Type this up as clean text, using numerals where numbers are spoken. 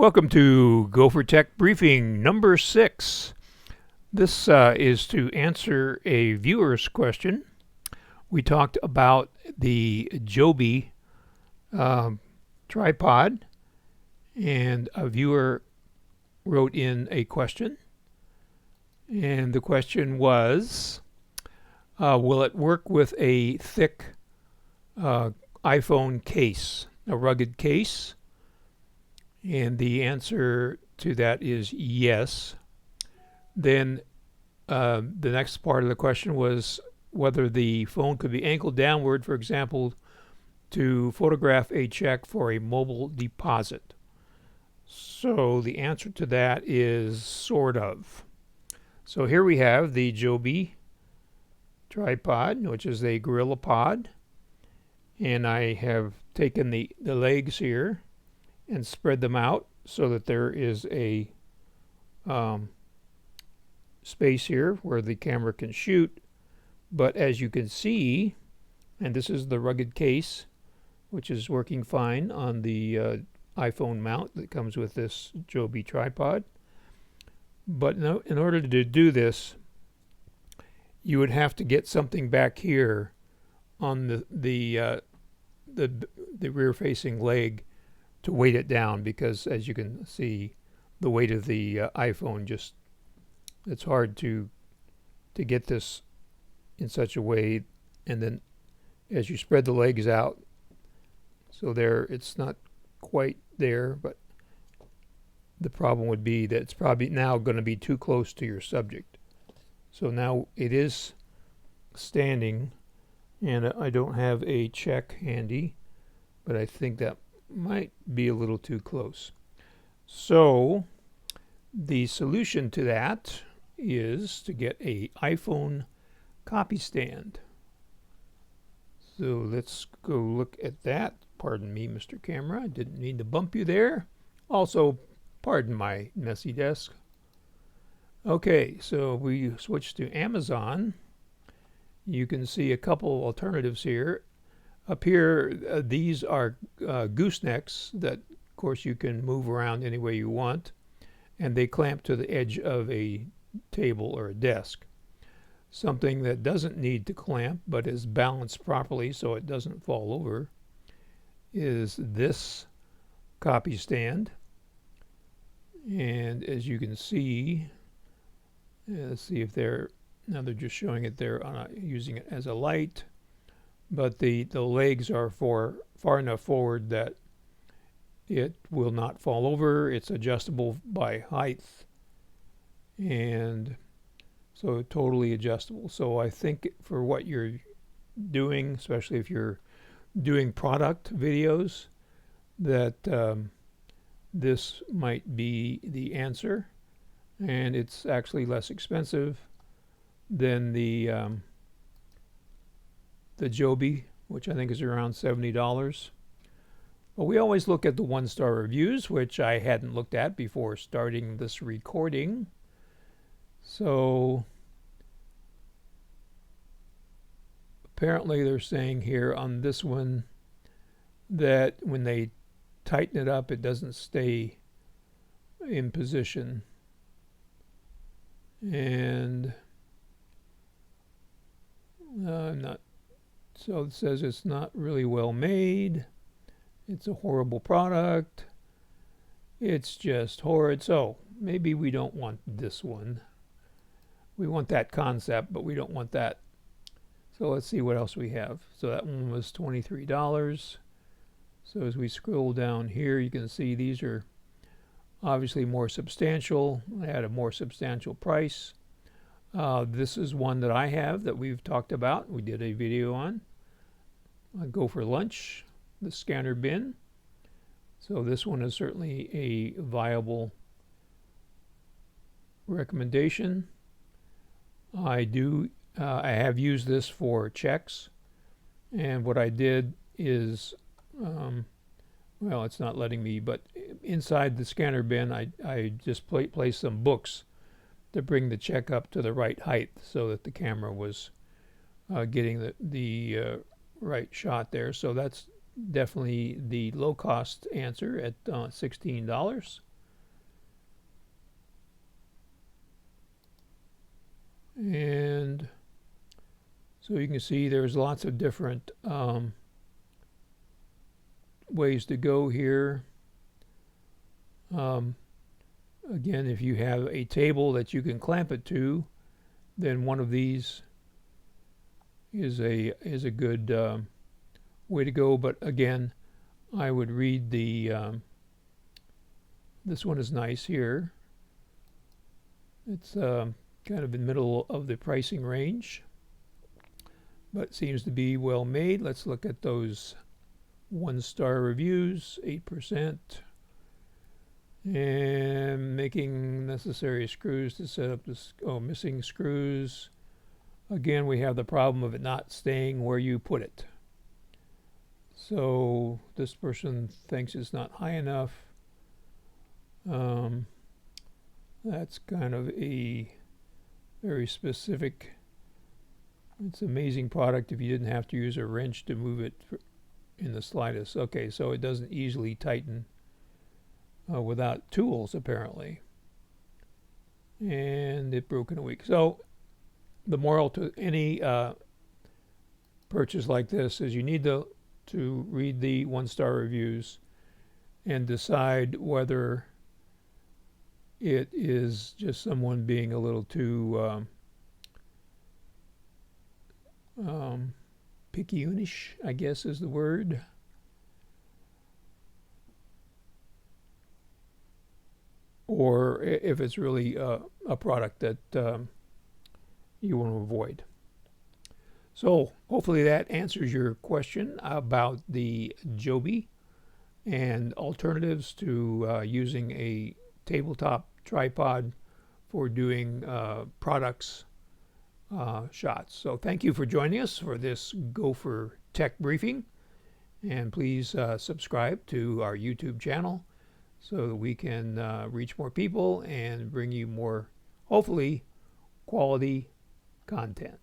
Welcome to GoFor Briefing number 6. This is to answer a viewer's question. We talked about the Joby tripod, and a viewer wrote in a question. And the question was, will it work with a thick iPhone case, a rugged case? And the answer to that is yes. Then the next part of the question was whether the phone could be angled downward, for example, to photograph a check for a mobile deposit. So the answer to that is sort of. So here we have the Joby tripod, which is a Gorilla Pod. And I have taken the legs here and spread them out so that there is a space here where the camera can shoot. But as you can see, and this is the rugged case, which is working fine on the iPhone mount that comes with this Joby tripod. But in order to do this, you would have to get something back here on the rear-facing leg to weight it down, because as you can see, the weight of the iPhone it's hard to get this in such a way. And then as you spread the legs out, so there, it's not quite there, but the problem would be that it's probably now going to be too close to your subject. So now it is standing, and I don't have a check handy, but I think that might be a little too close. So the solution to that is to get a iPhone copy stand. So let's go look at that. Pardon me, Mr. Camera, I didn't mean to bump you there. Also, pardon my messy desk. Okay, so we switch to Amazon. You can see a couple alternatives here. Up here, these are goosenecks that, of course, you can move around any way you want, and they clamp to the edge of a table or a desk. Something that doesn't need to clamp but is balanced properly so it doesn't fall over is this copy stand. And as you can see, let's see if they're just showing it there using it as a light. But the legs are far enough forward that it will not fall over. It's adjustable by height, and so totally adjustable. So I think for what you're doing, especially if you're doing product videos, that this might be the answer. And it's actually less expensive than the Joby, which I think is around $70. But we always look at the one-star reviews, which I hadn't looked at before starting this recording. So apparently they're saying here on this one that when they tighten it up, it doesn't stay in position. And so it says it's not really well made. It's a horrible product. It's just horrid. So maybe we don't want this one. We want that concept, but we don't want that. So let's see what else we have. So that one was $23. So as we scroll down here, you can see these are obviously more substantial. I had a more substantial price. This is one that I have that we've talked about. We did a video on. Go for lunch, the scanner bin. So this one is certainly a viable recommendation. I have used this for checks, and what I did is, well, it's not letting me, but inside the scanner bin, I just placed some books to bring the check up to the right height so that the camera was getting the right shot there. So that's definitely the low-cost answer at $16. And so you can see there's lots of different ways to go here. Again, if you have a table that you can clamp it to, then one of these is a good way to go. But again, I would read the this one is nice here. It's kind of in the middle of the pricing range, but seems to be well made. Let's look at those 1-star reviews. 8%. And making necessary screws to set up this. Oh, missing screws. Again, we have the problem of it not staying where you put it. So this person thinks it's not high enough. That's kind of a very specific. It's an amazing product if you didn't have to use a wrench to move it in the slightest. Okay, so it doesn't easily tighten without tools, apparently. And it broke in a week. So the moral to any purchase like this is you need to read the 1-star reviews and decide whether it is just someone being a little too picayunish, I guess is the word. Or if it's really a product that you want to avoid. So hopefully that answers your question about the Joby and alternatives to using a tabletop tripod for doing products shots. So thank you for joining us for this GoFor Tech Briefing, and please subscribe to our YouTube channel so that we can reach more people and bring you more, hopefully, quality content.